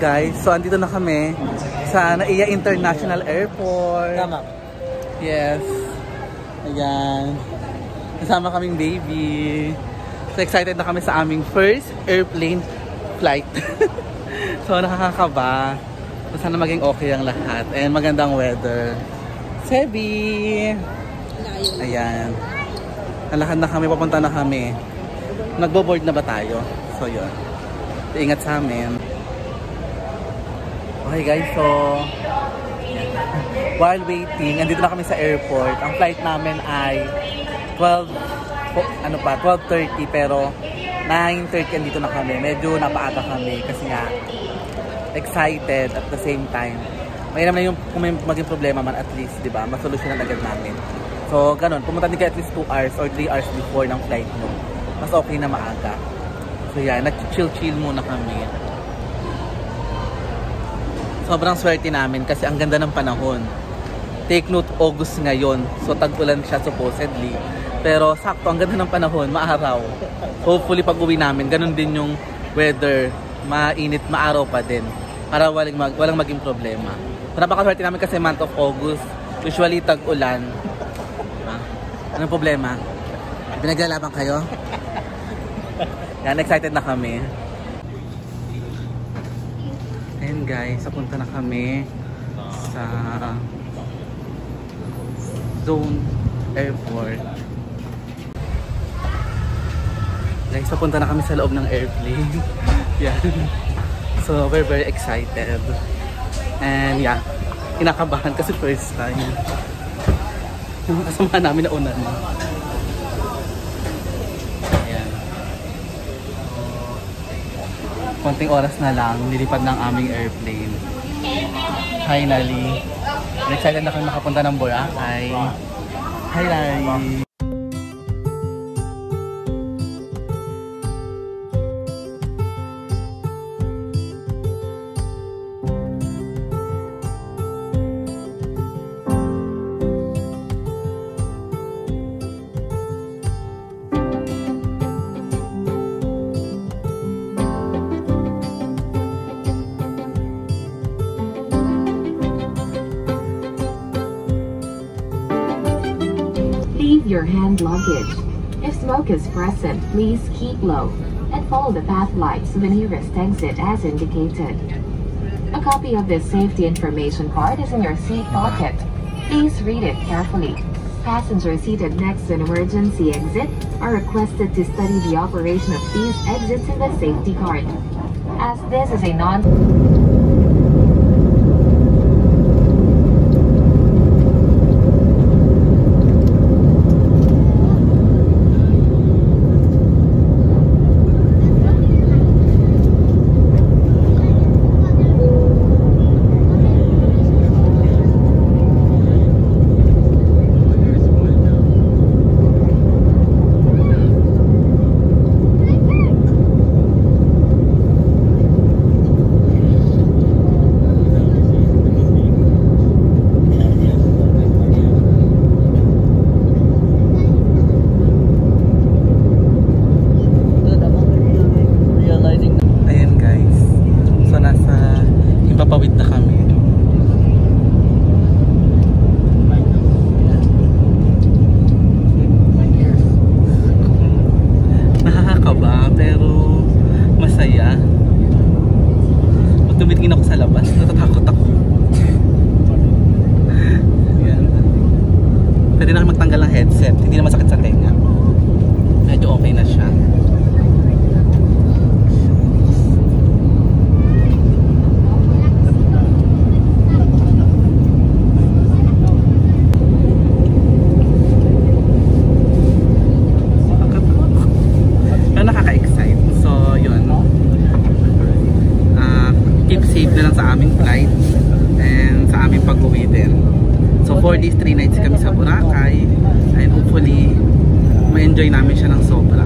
guys, so andito na kami sa Naiya International Airport. Tama. Yes. Ayan. Kasama kaming baby. So excited na kami sa aming first airplane flight. So nakakakaba. So, sana maging okay ang lahat. And magandang weather. Sebi! Ayan. Nalakad na kami, papunta na kami. Nagbo-board na ba tayo? So yun. Ingat sa amin. Okay guys, so while waiting, andito na kami sa airport. Ang flight namin ay 12:30 pero 9:30 andito na kami. Medyo napaaga kami kasi nga excited at the same time. Mahirap na yung kung may maging problema man, at least, di ba? Masolusyonan agad namin. So, ganun. Pumunta din kayo at least 2 hours or 3 hours before ng flight mo. Mas okay na maaga. So, yan. Nag-chill-chill muna kami. Sobrang swerte namin kasi ang ganda ng panahon. Take note, August ngayon. So, tag-ulan siya supposedly. Pero, sakto, ang ganda ng panahon. Maaraw. Hopefully, pag-uwi namin, ganun din yung weather. Mainit, maaraw pa din. Para walang maging problema. So, napakaswerte namin kasi month of August. Usually, tag-ulan. Anong problema? Pinaglalaban kayo? Yan, excited na kami. Ayan guys, papunta na kami sa Zone Airport. Guys, papunta na kami sa loob ng airplane. Yan. So, we're very excited. And yeah, kinakabahan kasi first time. Yung kasama namin na una na. Ayan. Konting oras na lang, nilipad ng aming airplane. Finally. Excited na kami makapunta ng Boracay. Hi, Larry! Your hand luggage. If smoke is present, please keep low and follow the path lights to the nearest exit as indicated. A copy of this safety information card is in your seat pocket. Please read it carefully. Passengers seated next to an emergency exit are requested to study the operation of these exits in the safety card. As this is a tumitingin ako sa labas, natatakot ako. Yan. Pwede na magtanggal ng headset, hindi na masakit sa tenga. Medyo okay na siya. Nakaka-excite. So, yun. Keep safe na lang sa aming flight and sa aming pag-uwi din. So 4 days, 3 nights kami sa Boracay and hopefully ma-enjoy namin siya ng sobra.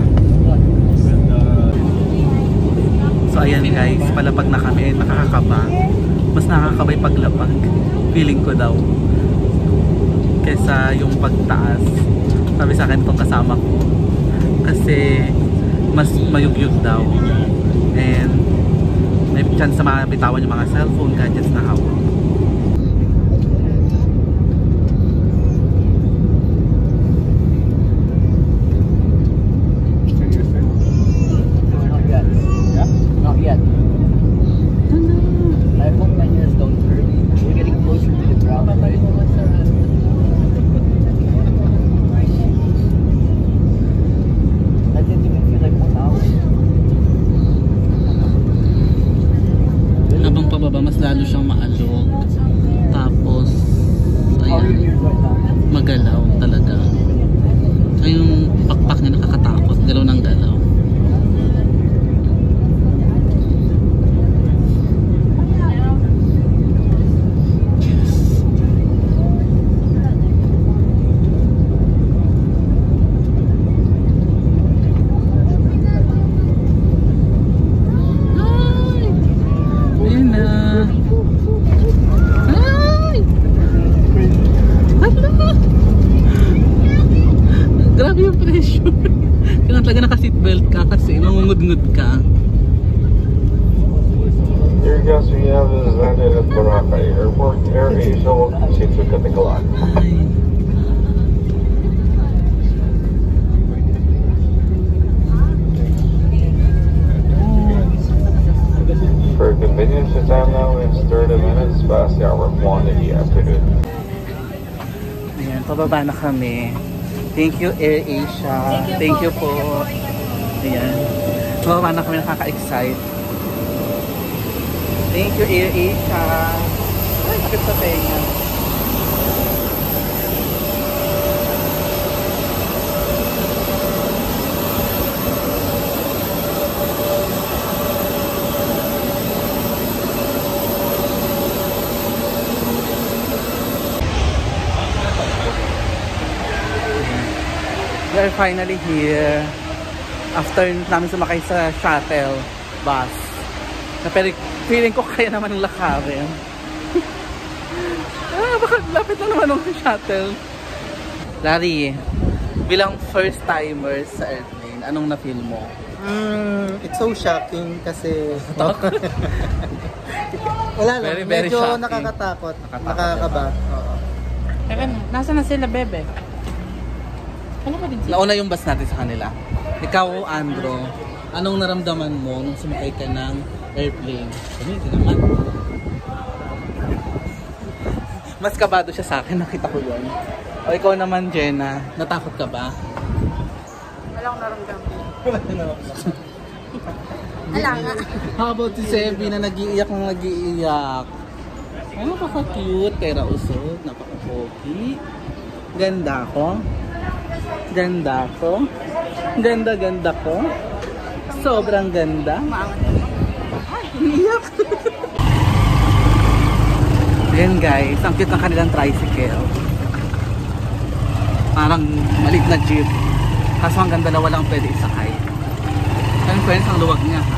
So ayan guys, palapag na kami, nakakakaba. Mas nakakabay paglapag, feeling ko daw, kesa yung pagtaas. Sabi sa akin itong kasama ko kasi mas mayugyug daw and may chance na mabitawan yung mga cellphone, gadgets na hawak. Not yet. I hope my ears don't hurt. We're getting closer to the ground, right? I didn't even feel like 1 hour. Habang pababa, mas lalo siyang maalog. Tapos, How are your ayan, ears right now? magalaw talaga. Ay, yung pakpak niya nakakatakot. Galaw ng galaw. Grabe yung pressure. Kailangan talaga naka-seatbelt ka kasi mangungud-ngud ka. Dear guests, we have landed at Boracay Airport. AirAsia will proceed to Catiguan. Ay. For convenience, the time now is 30 minutes past the hour of 1 in the afternoon. Ayan, pababa na kami. Thank you, AirAsia. Thank you po. Ayan. Pababa na kami, nakaka-excite. Thank you, AirAsia. Ay, sakit sa tenga. We are finally here after namin sumakay sa shuttle bus. Na pero feeling ko kaya naman ng lakarin. Baka lapit na naman ng shuttle. Larry, bilang first timer sa airplane, anong na-feel mo? It's so shocking kasi wala lang, Very medyo shocking. nakakatakot, Nakakatakot, nakakaba. Oo. Teka na, nasa na sila, bebe? Ano ba din sila? Nauna yung bus natin sa kanila. Ikaw, Andro, anong naramdaman mo nung sumakay ka ng airplane? Kami, hindi naman. Mas kabado siya sa akin, nakita ko yun. O ikaw naman, Jenna, natakot ka ba? Wala akong naramdaman. Wala nga. How about si Sebi na nag-iiyak ng nag-iiyak? Ay, napaka-cute, pera usod, napaka-pogi. Ganda ko. Ganda ko. Ganda-ganda ko. Sobrang ganda. Iyak. Ayan guys, ang cute ng kanilang tricycle. Parang maliit na jeep. Kaso hanggang dalawa lang pwede isakay. And friends, ang luwag niya ha.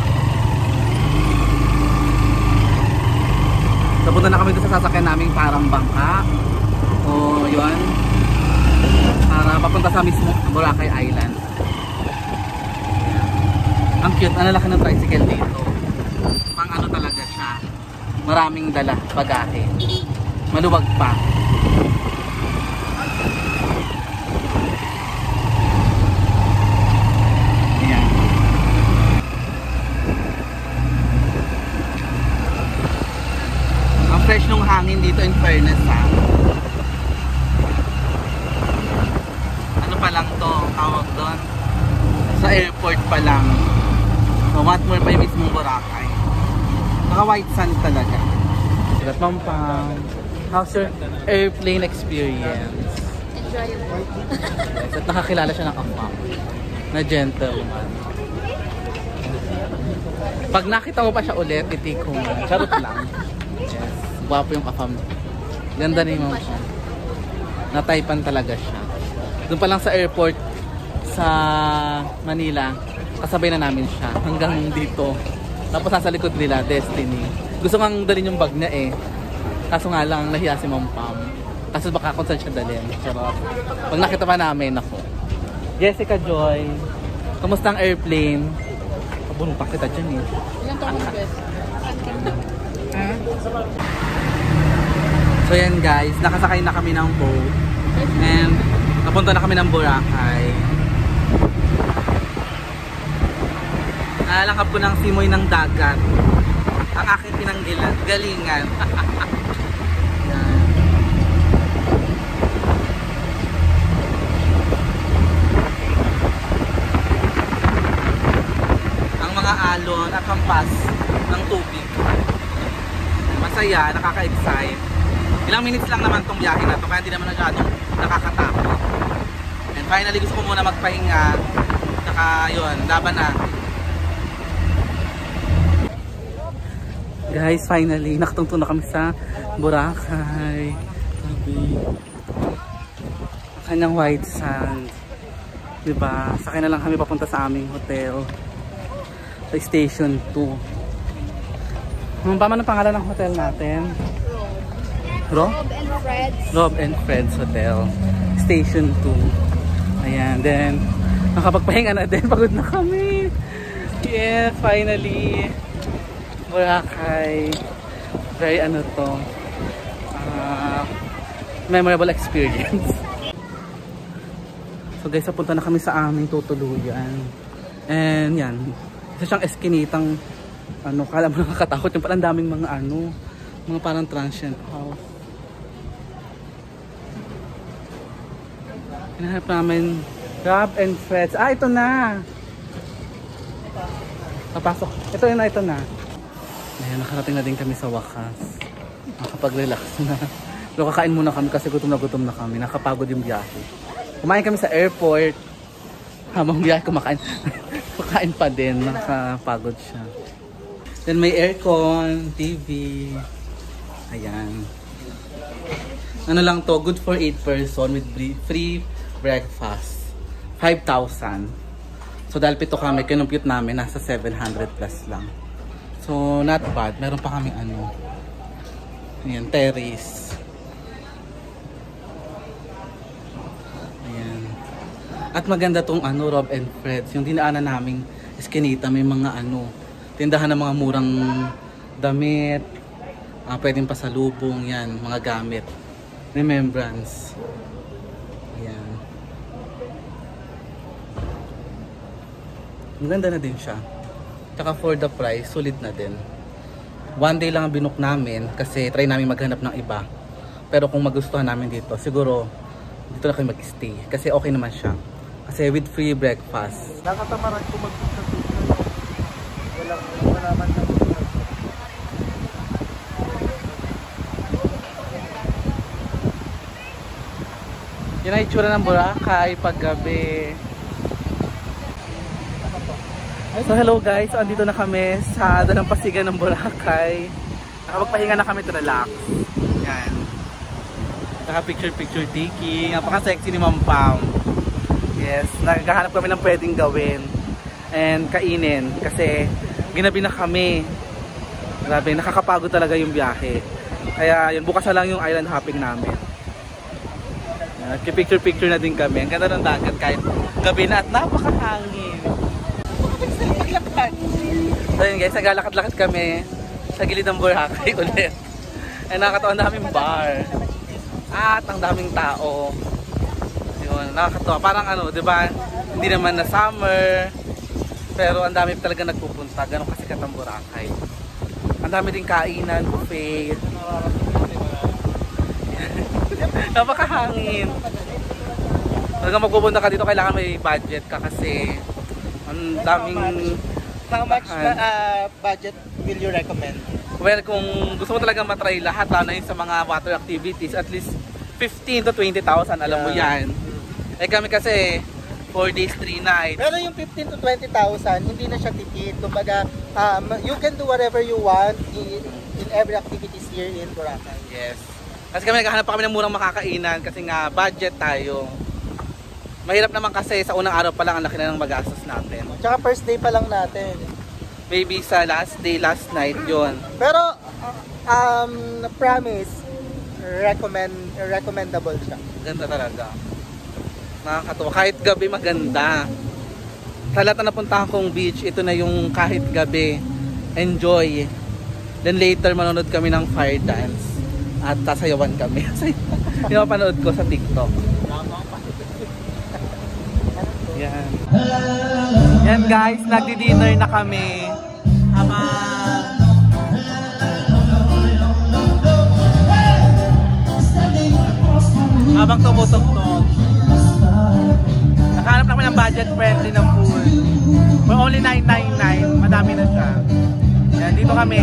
Napunta na kami doon sa sasakyan naming parang bangka. O yun. Para papunta sa mismo Boracay Island. Ang cute, ang lalaki ng tricycle dito. Pang ano talaga siya. Maraming dala, bagahe. Maluwag pa. Ayan. Ang fresh nung hangin dito, in fairness ha. Ano pa lang to, tawag doon? Sa airport pa lang. So what more pa yung mismong Boracay. Naka white sand talaga. Sigat Pampang. How's your airplane experience? Enjoyable. Yes, at nakakilala siya ng kapam na gentleman. Pag nakita mo pa siya ulit, itik ko man. Charot lang. Yes. Gwapo yung kapam. Ganda ni Ma'am. Nataypan talaga siya. Doon pa lang sa airport sa Manila, kasabay na namin siya hanggang dito. Tapos nasa likod nila, Destiny. Gusto nga dalhin yung bag niya eh. Kaso nga lang, nahiya si Ma'am Pam. Kaso baka kung saan siya dalhin. Charot. Pag nakita pa namin, ako. Jessica Joy, kamusta ang airplane? Pabunong pa kita dyan eh. Ilan taon mo, bes? So yan guys, nakasakay na kami ng boat. And napunta na kami ng Boracay. Nalangkap ko ng simoy ng dagat. Ang aking pinanggalingan. Ang mga alon at hampas ng tubig. Masaya, nakaka-excite. Ilang minutes lang naman tong biyahe na to, kaya hindi naman masyadong nakakatakot. And finally, gusto ko muna magpahinga. Saka yun, laban na. Guys, finally, nakatungtong na kami sa Boracay. Sabi, kanyang white sand. Diba? Sakay na lang kami papunta sa aming hotel. Sa Station 2. Paano ang pangalan ng hotel natin? Rob and Fred's. Rob and Fred's Hotel. Station 2. Ayan, then nakapagpahinga na din. Pagod na kami. Yes, finally. Boracay. Very ano to. Memorable experience. So guys, napunta na kami sa aming tutuluyan. And yan. Isa siyang eskinitang kala mo nakakatakot. Yung palang daming mga mga parang transient house. Hinahanap namin Rob and Fred's. Ito na! Papasok. Ito na. Ayan, nakarating na din kami sa wakas. Nakapag-relax na. Pero kakain muna kami kasi gutom na kami. Nakapagod yung biyahe. Kumain kami sa airport. Habang biyahe kumakain. Kumain pa din. Nakapagod siya. Then may aircon, TV. Ayan. Ano lang to, good for 8 person with free breakfast. 5,000. So dahil pito kami, kinumpute namin, nasa 700 plus lang. So not bad. Meron pa kami ayan, terrace. Ayan. At maganda tong Rob and Fred's. Yung dinaanan naming eskinita, may mga tindahan ng mga murang damit. Pwedeng pasalubong, yan, mga gamit. Remembrance. Ayan. Ang ganda na din siya. Tsaka for the price, sulit na din. One day lang ang binook namin kasi try namin maghanap ng iba. Pero kung magustuhan namin dito, siguro dito na kayo mag-stay. Kasi okay naman siya. Kasi with free breakfast. Nakatamaran ko mag-book sa susunod. Wala naman na. Yan ang itsura ng Boracay paggabi. So hello guys, so andito na kami sa dalampasigan ng Boracay. Nakapagpahinga na kami to relax. Yan. Naka-picture taking. Napaka-sexy ni Ma'am Pam. Yes, naghahanap kami ng pwedeng gawin and kainin kasi ginabi na kami. Grabe, nakakapagod talaga yung biyahe. Kaya yun, bukas na lang yung island hopping namin. Picture na din kami. Ang ganda ng dagat kahit gabi na at napakahangin. So yun guys, naglalakad-lakad kami sa gilid ng Boracay ulit. Ay nakakatawa, ang daming bar. At ang daming tao. Yun, nakakatawa. Parang di ba? Hindi naman na summer. Pero ang dami talaga nagpupunta. Ganun kasi katang Boracay. Ang dami din kainan, buffet. Napakahangin. Talagang magpupunta ka dito, kailangan may budget ka kasi ang daming... How much budget will you recommend? Well, kung gusto mo talaga matry lahat, lalo na yun sa mga water activities, at least 15 to 20,000, alam mo yan. Eh kami kasi 4 days, 3 nights. Pero yung 15 to 20,000, hindi na siya tipid. Kumbaga, you can do whatever you want in every activities here in Boracay. Yes. Kasi kami naghahanap pa kami ng murang makakainan kasi nga budget tayo. Mahirap naman kasi sa unang araw pa lang ang laki na ng magastos natin. Tsaka first day pa lang natin. Maybe sa last day, last night yon. Pero, promise, recommendable siya. Ganda talaga. Nakakatuwa. Kahit gabi maganda. Sa lahat na napuntahan kong beach, ito na yung kahit gabi. Enjoy. Then later, manonood kami ng fire dance. At sasayawan kami. Yung mapanood ko sa TikTok. Yan. Yan guys, nagdi-dinner na kami. Habang tumutugtog. Nakahanap naman ng budget-friendly na food. For only $9.99, madami na siya. Yan, dito kami.